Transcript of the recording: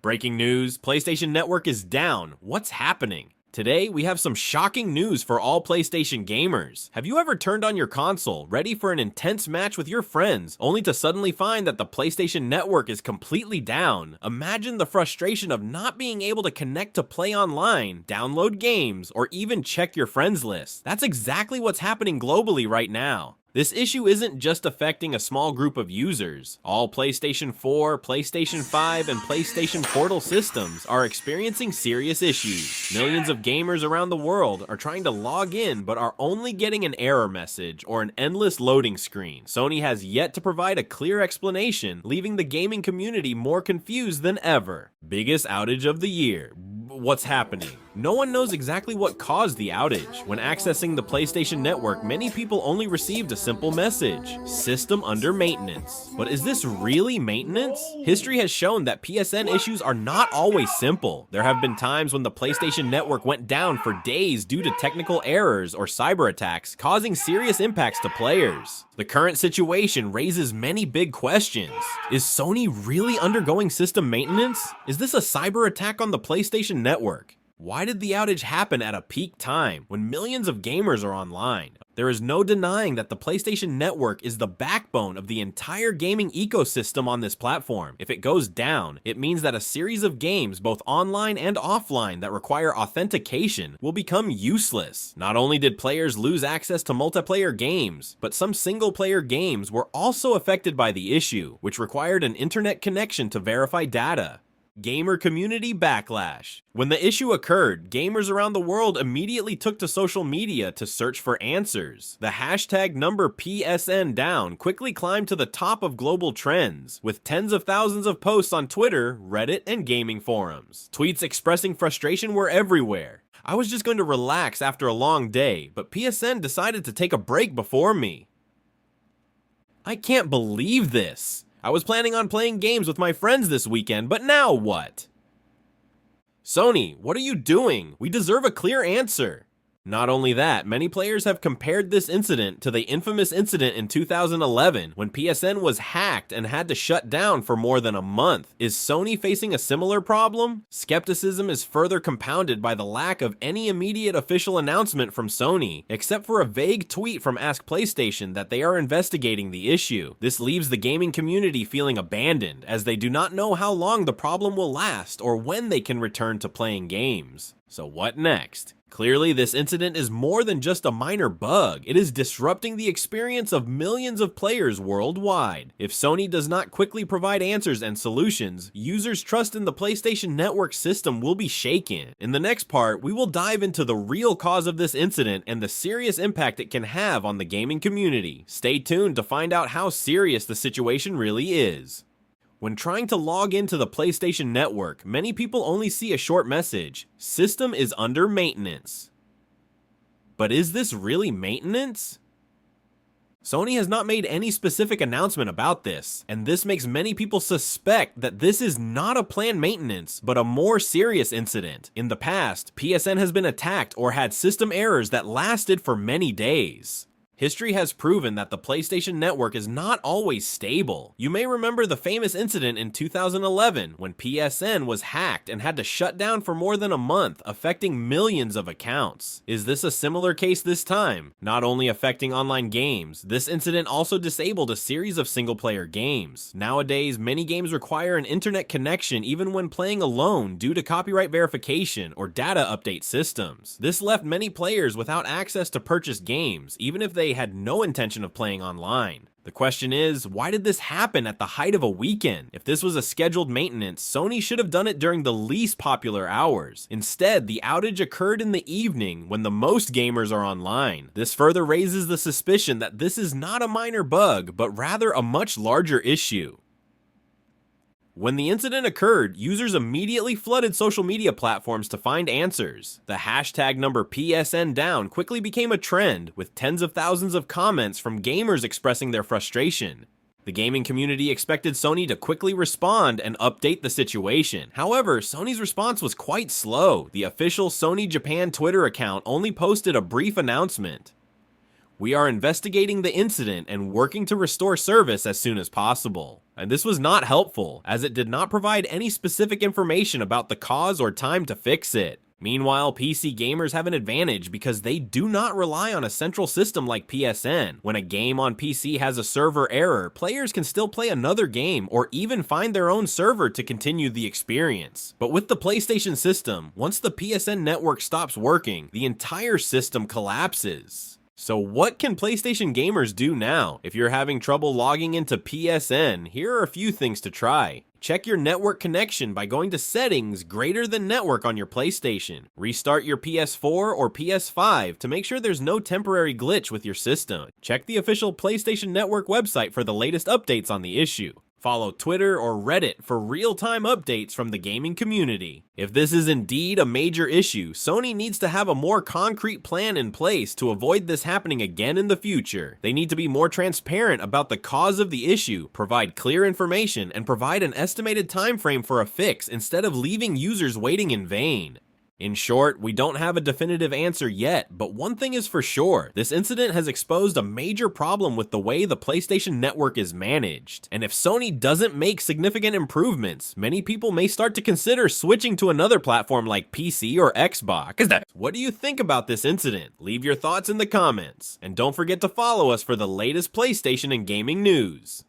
Breaking news, PlayStation Network is down. What's happening? Today, we have some shocking news for all PlayStation gamers. Have you ever turned on your console, ready for an intense match with your friends, only to suddenly find that the PlayStation Network is completely down? Imagine the frustration of not being able to connect to play online, download games, or even check your friends list. That's exactly what's happening globally right now. This issue isn't just affecting a small group of users. All PlayStation 4, PlayStation 5, and PlayStation Portal systems are experiencing serious issues. Millions of gamers around the world are trying to log in but are only getting an error message or an endless loading screen. Sony has yet to provide a clear explanation, leaving the gaming community more confused than ever. Biggest outage of the year. What's happening? No one knows exactly what caused the outage. When accessing the PlayStation Network, many people only received a simple message: system under maintenance. But is this really maintenance? History has shown that PSN issues are not always simple. There have been times when the PlayStation Network went down for days due to technical errors or cyber attacks, causing serious impacts to players. The current situation raises many big questions. Is Sony really undergoing system maintenance? Is this a cyber attack on the PlayStation Network? Why did the outage happen at a peak time when millions of gamers are online? There is no denying that the PlayStation Network is the backbone of the entire gaming ecosystem on this platform. If it goes down, it means that a series of games, both online and offline, that require authentication will become useless. Not only did players lose access to multiplayer games, but some single-player games were also affected by the issue, which required an internet connection to verify data. Gamer community backlash. When the issue occurred, gamers around the world immediately took to social media to search for answers. The hashtag number PSN down quickly climbed to the top of global trends, with tens of thousands of posts on Twitter, Reddit, and gaming forums. Tweets expressing frustration were everywhere. I was just going to relax after a long day, but PSN decided to take a break before me. I can't believe this. I was planning on playing games with my friends this weekend, but now what? Sony, what are you doing? We deserve a clear answer. Not only that, many players have compared this incident to the infamous incident in 2011 when PSN was hacked and had to shut down for more than a month. Is Sony facing a similar problem? Skepticism is further compounded by the lack of any immediate official announcement from Sony, except for a vague tweet from Ask PlayStation that they are investigating the issue. This leaves the gaming community feeling abandoned, as they do not know how long the problem will last or when they can return to playing games. So what next? Clearly, this incident is more than just a minor bug. It is disrupting the experience of millions of players worldwide. If Sony does not quickly provide answers and solutions, users' trust in the PlayStation Network system will be shaken. In the next part, we will dive into the real cause of this incident and the serious impact it can have on the gaming community. Stay tuned to find out how serious the situation really is. When trying to log into the PlayStation Network, many people only see a short message: system is under maintenance. But is this really maintenance? Sony has not made any specific announcement about this, and this makes many people suspect that this is not a planned maintenance, but a more serious incident. In the past, PSN has been attacked or had system errors that lasted for many days. History has proven that the PlayStation Network is not always stable. You may remember the famous incident in 2011 when PSN was hacked and had to shut down for more than a month, affecting millions of accounts. Is this a similar case this time? Not only affecting online games, this incident also disabled a series of single-player games. Nowadays, many games require an internet connection even when playing alone due to copyright verification or data update systems. This left many players without access to purchase games, even if they had no intention of playing online. The question is, why did this happen at the height of a weekend? If this was a scheduled maintenance, Sony should have done it during the least popular hours. Instead, the outage occurred in the evening when the most gamers are online. This further raises the suspicion that this is not a minor bug, but rather a much larger issue. When the incident occurred, users immediately flooded social media platforms to find answers. The hashtag number PSN down quickly became a trend, with tens of thousands of comments from gamers expressing their frustration. The gaming community expected Sony to quickly respond and update the situation. However, Sony's response was quite slow. The official Sony Japan Twitter account only posted a brief announcement. We are investigating the incident and working to restore service as soon as possible. And this was not helpful, as it did not provide any specific information about the cause or time to fix it. Meanwhile, PC gamers have an advantage because they do not rely on a central system like PSN. When a game on PC has a server error, players can still play another game or even find their own server to continue the experience. But with the PlayStation system, once the PSN network stops working, the entire system collapses. So what can PlayStation gamers do now? If you're having trouble logging into PSN, here are a few things to try. Check your network connection by going to Settings Greater Than Network on your PlayStation. Restart your PS4 or PS5 to make sure there's no temporary glitch with your system. Check the official PlayStation Network website for the latest updates on the issue. Follow Twitter or Reddit for real-time updates from the gaming community. If this is indeed a major issue, Sony needs to have a more concrete plan in place to avoid this happening again in the future. They need to be more transparent about the cause of the issue, provide clear information, and provide an estimated time frame for a fix instead of leaving users waiting in vain. In short, we don't have a definitive answer yet, but one thing is for sure, this incident has exposed a major problem with the way the PlayStation Network is managed. And if Sony doesn't make significant improvements, many people may start to consider switching to another platform like PC or Xbox. What do you think about this incident? Leave your thoughts in the comments, and don't forget to follow us for the latest PlayStation and gaming news.